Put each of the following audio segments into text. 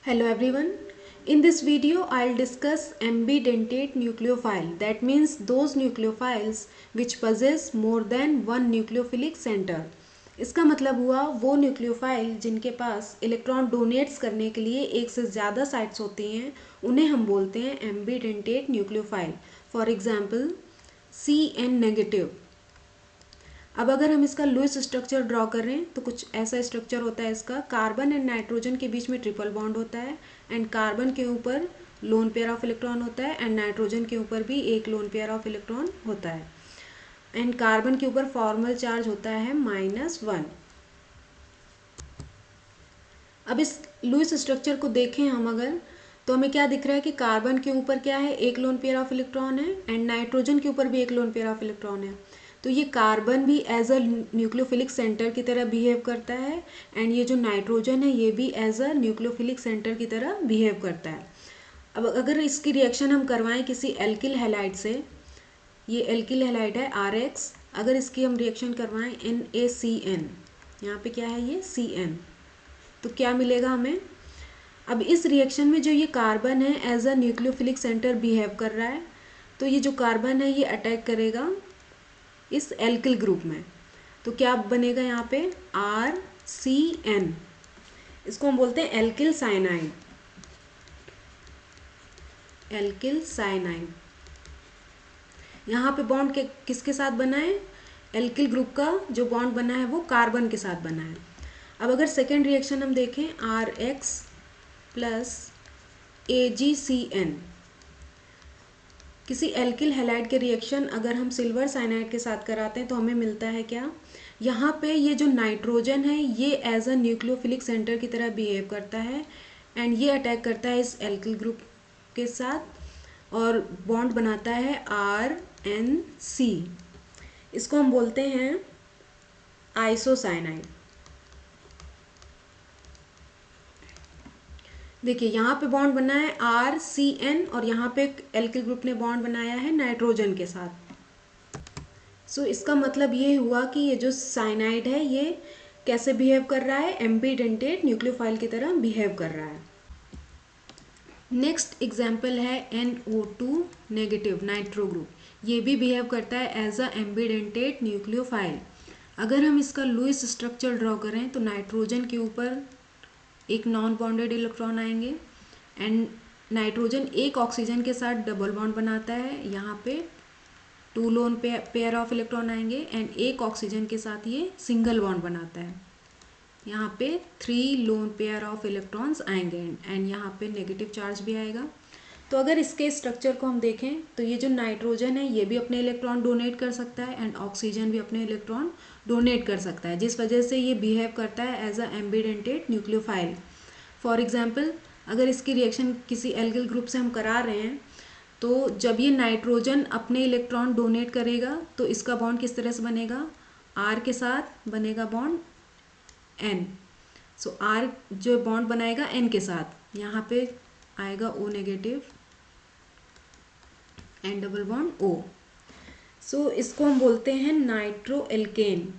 Hello everyone. In this video, I'll discuss ambidentate nucleophile. That means those nucleophiles which possess more than one nucleophilic center. इसका मतलब हुआ वो nucleophile जिनके पास electron donates करने के लिए एक से ज़्यादा साइट्स होती हैं उन्हें हम बोलते हैं ambidentate nucleophile. For example CN negative. अब अगर हम इसका लुईस स्ट्रक्चर ड्रॉ करें तो कुछ ऐसा स्ट्रक्चर होता है इसका. कार्बन एंड नाइट्रोजन के बीच में ट्रिपल बॉन्ड होता है एंड कार्बन के ऊपर लोन पेयर ऑफ इलेक्ट्रॉन होता है एंड नाइट्रोजन के ऊपर भी एक लोन पेयर ऑफ इलेक्ट्रॉन होता है एंड कार्बन के ऊपर फॉर्मल चार्ज होता है -1. अब इस लुईस स्ट्रक्चर को देखें हम अगर तो हमें क्या दिख रहा है कि कार्बन के ऊपर क्या है, एक लोन पेयर ऑफ इलेक्ट्रॉन है एंड नाइट्रोजन के ऊपर भी एक लोन पेयर ऑफ इलेक्ट्रॉन है. तो ये कार्बन भी एज अ न्यूक्लियोफिलिक सेंटर की तरह बिहेव करता है एंड ये जो नाइट्रोजन है ये भी एज अ न्यूक्लियोफिलिक सेंटर की तरह बिहेव करता है. अब अगर इसकी रिएक्शन हम करवाएं किसी एल्किल हैलाइड से, ये एल्किल हैलाइड है RX, अगर इसकी हम रिएक्शन करवाएं NaCN, यहाँ पे क्या है ये CN, तो क्या मिलेगा हमें. अब इस रिएक्शन में जो ये कार्बन है as a nucleophilic centre behave कर रहा है, तो ये जो कार्बन है ये अटैक करेगा इस एल्किल ग्रुप में. तो क्या बनेगा यहाँ पे RCN. इसको हम बोलते हैं एल्किल साइनाइड. Alkyl cyanide. यहाँ पे बॉन्ड के किसके साथ बना है, एल्किल ग्रुप का जो बॉन्ड बना है वो कार्बन के साथ बना है. अब अगर सेकेंड रिएक्शन हम देखें RX प्लस AgCN, किसी एल्किल हैलाइड के रिएक्शन अगर हम सिल्वर साइनाइड के साथ कराते हैं तो हमें मिलता है क्या, यहाँ पे ये जो नाइट्रोजन है ये एज अ न्यूक्लियोफिलिक सेंटर की तरह बिहेव करता है एंड ये अटैक करता है इस एल्किल ग्रुप के साथ और बॉन्ड बनाता है RNC. इसको हम बोलते हैं आइसोसाइनाइड. देखिए यहाँ पे बॉन्ड बना है RCN और यहाँ पे एल्किल ग्रुप ने बॉन्ड बनाया है नाइट्रोजन के साथ. सो इसका मतलब ये हुआ कि ये जो साइनाइड है ये कैसे बिहेव कर रहा है, एम्बीडेंटेट न्यूक्लियोफाइल की तरह बिहेव कर रहा है. नेक्स्ट एग्जाम्पल है NO2 नेगेटिव नाइट्रो ग्रुप. ये भी बिहेव करता है एज अ एम्बीडेंटेट न्यूक्लियोफाइल. अगर हम इसका लुईस स्ट्रक्चर ड्रॉ करें तो नाइट्रोजन के ऊपर एक नॉन बॉन्डेड इलेक्ट्रॉन आएंगे एंड नाइट्रोजन एक ऑक्सीजन के साथ डबल बॉन्ड बनाता है. यहाँ पे 2 लोन पेयर ऑफ इलेक्ट्रॉन आएंगे एंड एक ऑक्सीजन के साथ ये सिंगल बॉन्ड बनाता है. यहाँ पे 3 लोन पेयर ऑफ इलेक्ट्रॉन्स आएंगे एंड यहाँ पे नेगेटिव चार्ज भी आएगा. तो अगर इसके स्ट्रक्चर को हम देखें तो ये जो नाइट्रोजन है ये भी अपने इलेक्ट्रॉन डोनेट कर सकता है एंड ऑक्सीजन भी अपने इलेक्ट्रॉन डोनेट कर सकता है, जिस वजह से ये बिहेव करता है as a ambidentate nucleophile. For example अगर इसकी रिएक्शन किसी एल्किल ग्रुप से हम करा रहे हैं तो जब ये नाइट्रोजन अपने इलेक्ट्रॉन डोनेट करेगा तो इसका बॉन्ड किस तरह से बनेगा, R के साथ बनेगा बॉन्ड N. सो R जो बॉन्ड बनाएगा N के साथ, यहाँ पे आएगा O negative and double bond O. सो इसको हम बोलते हैं nitro alkene.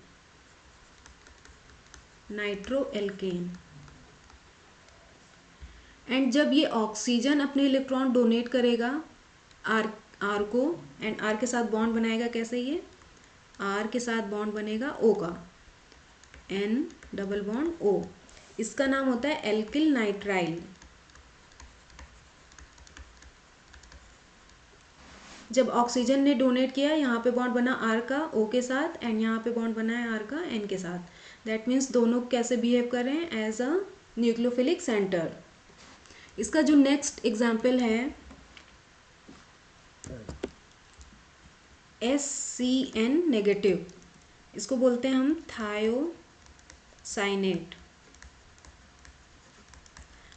Nitro alkene. And जब ये ऑक्सीजन अपने इलेक्ट्रॉन डोनेट करेगा R को एंड R के साथ बॉन्ड बनाएगा, कैसे ये R के साथ बॉन्ड बनेगा O का, N डबल बॉन्ड O. इसका नाम होता है एल्किल नाइट्राइल. जब ऑक्सीजन ने डोनेट किया यहाँ पे बॉन्ड बना R का O के साथ एंड यहाँ पे बॉन्ड बना है R का N के साथ. दैट मीन्स दोनों कैसे बिहेव कर रहे हैं, एज अ न्यूक्लियोफिलिक सेंटर. इसका जो नेक्स्ट एग्जाम्पल है SCN नेगेटिव, इसको बोलते हैं हम थायोसाइनेट.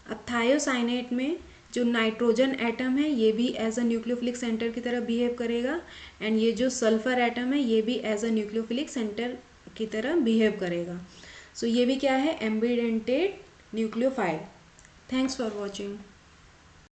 अब थायोसाइनेट में जो नाइट्रोजन एटम है ये भी एज अ न्यूक्लियोफिलिक सेंटर की तरह बिहेव करेगा एंड ये जो सल्फर एटम है ये भी एज अ न्यूक्लियोफिलिक सेंटर की तरह बिहेव करेगा. सो ये भी क्या है, ambidentate nucleophile. Thanks for watching.